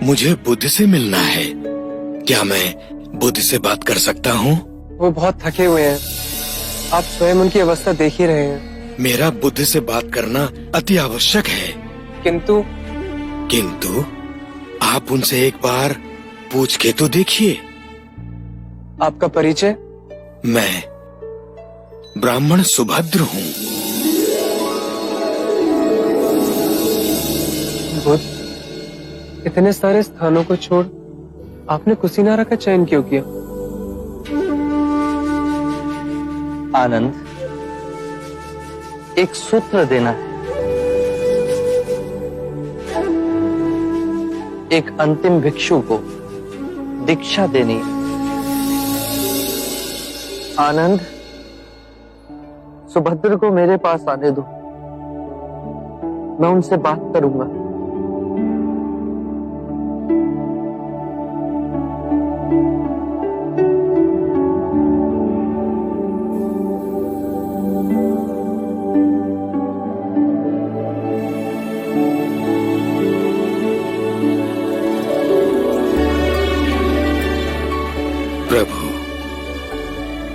मुझे बुद्ध से मिलना है। क्या मैं बुद्ध से बात कर सकता हूँ? वो बहुत थके हुए हैं। आप स्वयं उनकी अवस्था देख ही रहे हैं। मेरा बुद्ध से बात करना अति आवश्यक है। किंतु आप उनसे एक बार पूछ के तो देखिए। आपका परिचय? मैं ब्राह्मण सुभद्र हूँ। बुद्ध, इतने सारे स्थानों को छोड़ आपने कुशीनारा का चयन क्यों किया? आनंद, एक सूत्र देना है, एक अंतिम भिक्षु को दीक्षा देनी है। आनंद, सुभद्र को मेरे पास आने दो, मैं उनसे बात करूंगा। प्रभु,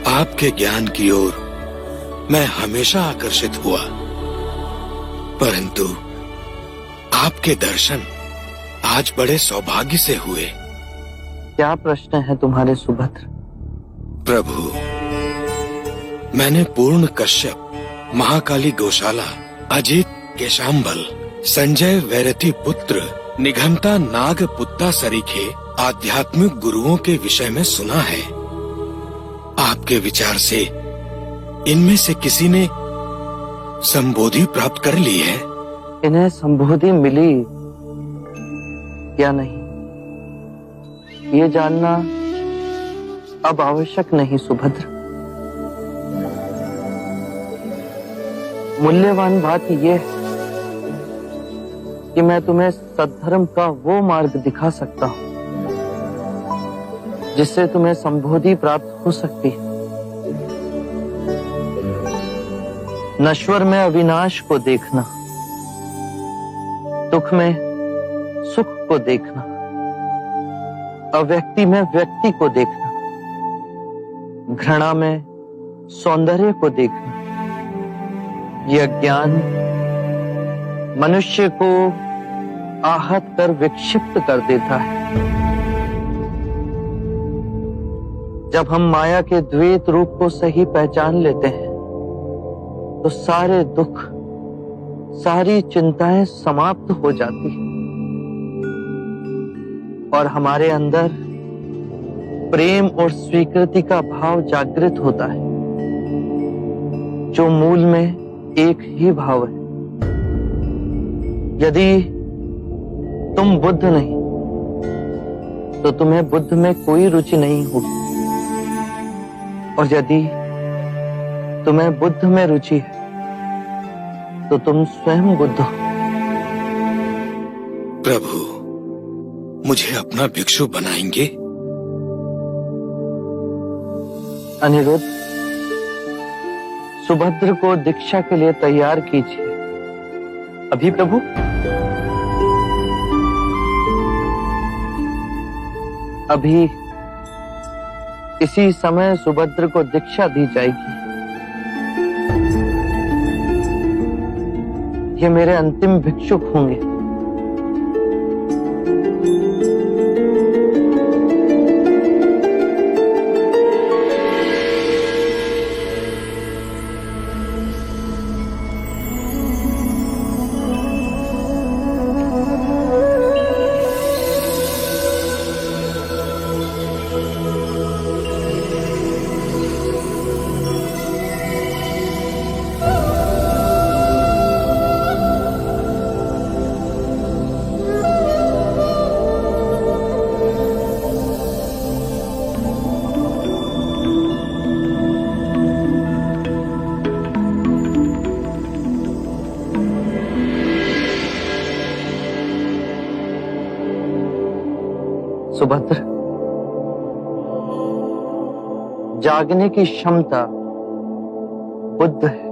आपके ज्ञान की ओर मैं हमेशा आकर्षित हुआ, परंतु आपके दर्शन आज बड़े सौभाग्य से हुए। क्या प्रश्न है तुम्हारे सुभद्र? प्रभु, मैंने पूर्ण कश्यप, महाकाली गौशाला, अजित केशांबल, संजय वैरती पुत्र, निघंटा नाग पुत्ता सरीखे आध्यात्मिक गुरुओं के विषय में सुना है। आपके विचार से इनमें से किसी ने संबोधि प्राप्त कर ली है? इन्हें संबोधि मिली या नहीं, ये जानना अब आवश्यक नहीं सुभद्र। मूल्यवान बात यह है कि मैं तुम्हें सद्धर्म का वो मार्ग दिखा सकता हूं जिससे तुम्हें संबोधि प्राप्त हो सकती है। नश्वर में अविनाश को देखना, दुख में सुख को देखना, अव्यक्ति में व्यक्ति को देखना, घृणा में सौंदर्य को देखना, यह ज्ञान मनुष्य को आहत कर विक्षिप्त कर देता है। जब हम माया के द्वैत रूप को सही पहचान लेते हैं तो सारे दुख, सारी चिंताएं समाप्त हो जाती हैं और हमारे अंदर प्रेम और स्वीकृति का भाव जागृत होता है, जो मूल में एक ही भाव है। यदि तुम बुद्ध नहीं तो तुम्हें बुद्ध में कोई रुचि नहीं होगी, और यदि तुम्हें बुद्ध में रुचि है तो तुम स्वयं बुद्ध हो। प्रभु, मुझे अपना भिक्षु बनाएंगे? अनिरुद्ध, सुभद्र को दीक्षा के लिए तैयार कीजिए। अभी प्रभु? अभी इसी समय सुभद्र को दीक्षा दी जाएगी। ये मेरे अंतिम भिक्षुक होंगे। सुभद्र, जागने की क्षमता बुद्ध है।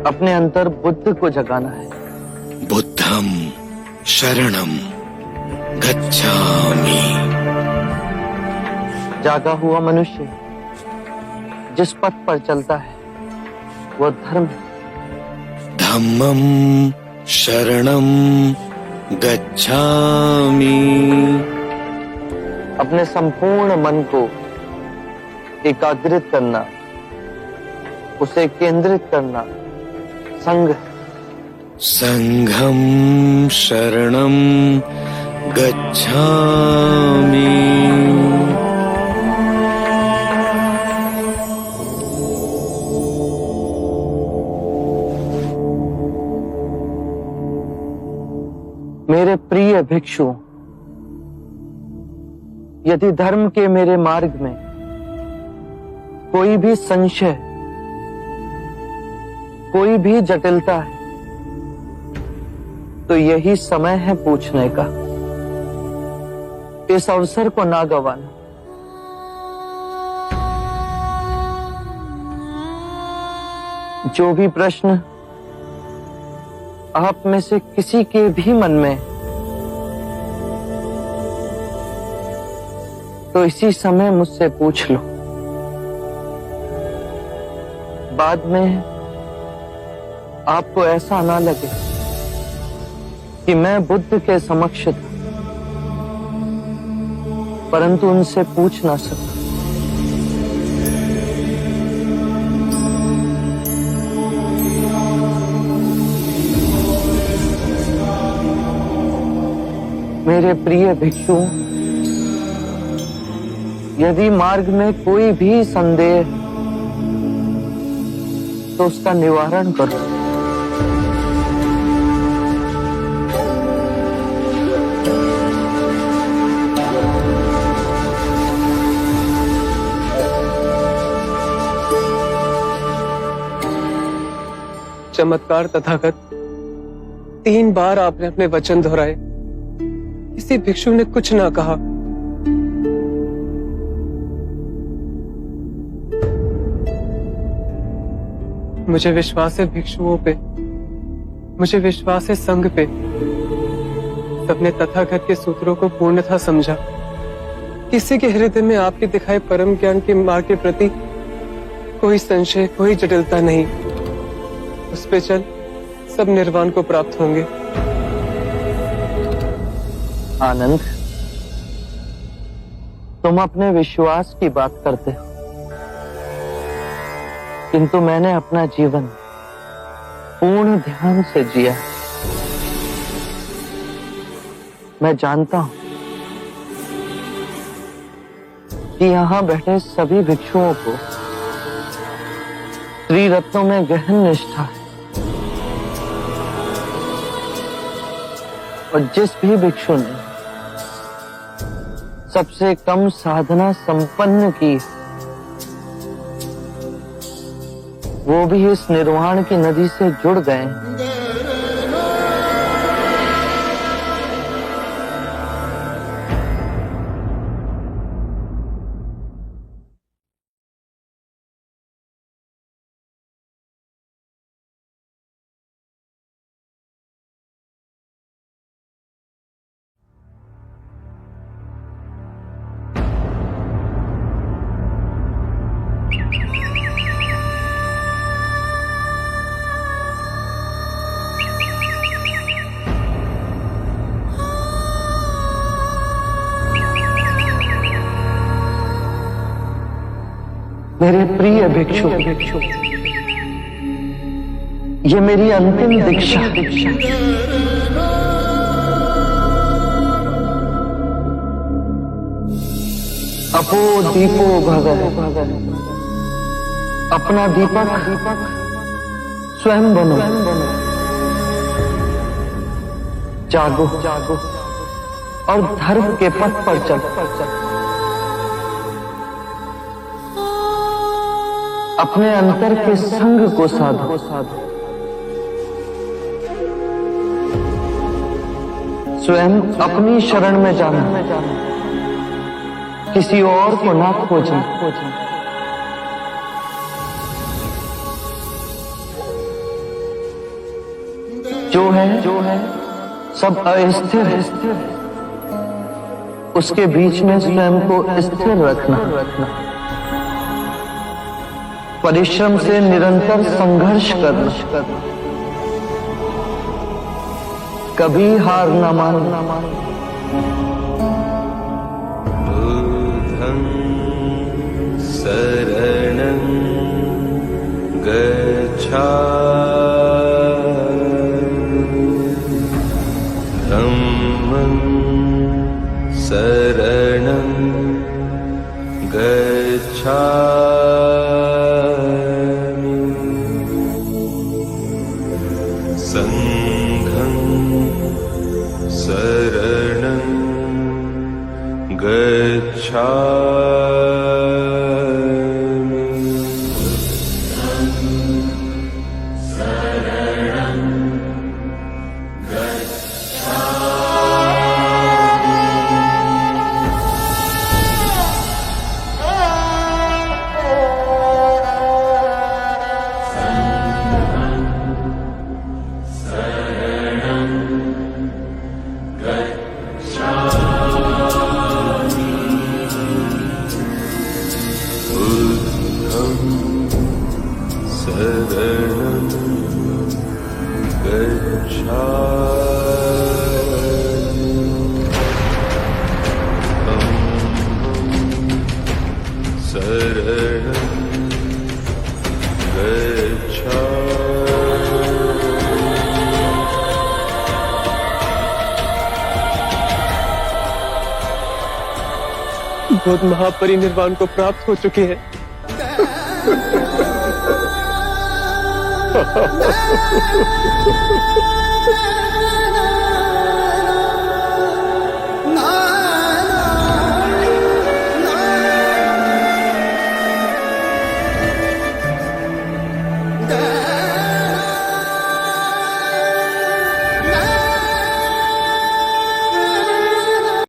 अपने अंतर बुद्ध को जगाना है। बुद्धम शरणम गच्छामि। जागा हुआ मनुष्य जिस पथ पर चलता है वो धर्म है। धम्मं शरणं गच्छामि। अपने संपूर्ण मन को एकाग्रित करना, उसे केंद्रित करना संघ है। संघं शरणं गच्छामि। मेरे प्रिय भिक्षुओं, यदि धर्म के मेरे मार्ग में कोई भी संशय, कोई भी जटिलता है, तो यही समय है पूछने का। इस अवसर को ना गंवाना। जो भी प्रश्न आप में से किसी के भी मन में, तो इसी समय मुझसे पूछ लो। बाद में आपको ऐसा ना लगे कि मैं बुद्ध के समक्ष था परंतु उनसे पूछ ना सका। मेरे प्रिय भिक्षुओं, यदि मार्ग में कोई भी संदेह तो उसका निवारण करो। चमत्कार तथागत, 3 बार आपने अपने वचन दोहराए, किसी भिक्षु ने कुछ ना कहा। मुझे विश्वास है भिक्षुओं पे, मुझे विश्वास है संघ पे। सबने तथागत के सूत्रों को पूर्णतः समझा। किसी के हृदय में आपके दिखाए परम ज्ञान के मार्ग के प्रति कोई संशय, कोई जटिलता नहीं। उस पे चल सब निर्वाण को प्राप्त होंगे। आनंद, तुम अपने विश्वास की बात करते हो, किंतु मैंने अपना जीवन पूर्ण ध्यान से जिया। मैं जानता हूं कि यहां बैठे सभी भिक्षुओं को त्रिरत्नों में गहन निष्ठा है, और जिस भी भिक्षु ने सबसे कम साधना संपन्न की, वो भी इस निर्वाण की नदी से जुड़ गए। मेरे प्रिय भिक्षु, ये मेरी अंतिम दीक्षा। अपो दीपो भगव, अपना दीपक स्वयं बनो। जागो और धर्म के पथ पर चलो। अपने अंतर के संग को साधो। स्वयं अपनी शरण में जाना, किसी और को ना खोजना। जो है सब अस्थिर है, उसके बीच में स्वयं को स्थिर रखना, परिश्रम से निरंतर संघर्ष करना, कभी हार न मानना। बुद्धं शरणं गच्छामि, धम्मं शरणं गच्छामि, संघं शरणं गच्छामि। बुद्धं शरणं गच्छामि, धम्मं शरणं गच्छामि। बुद्ध महापरिनिर्वाण को प्राप्त हो चुके हैं।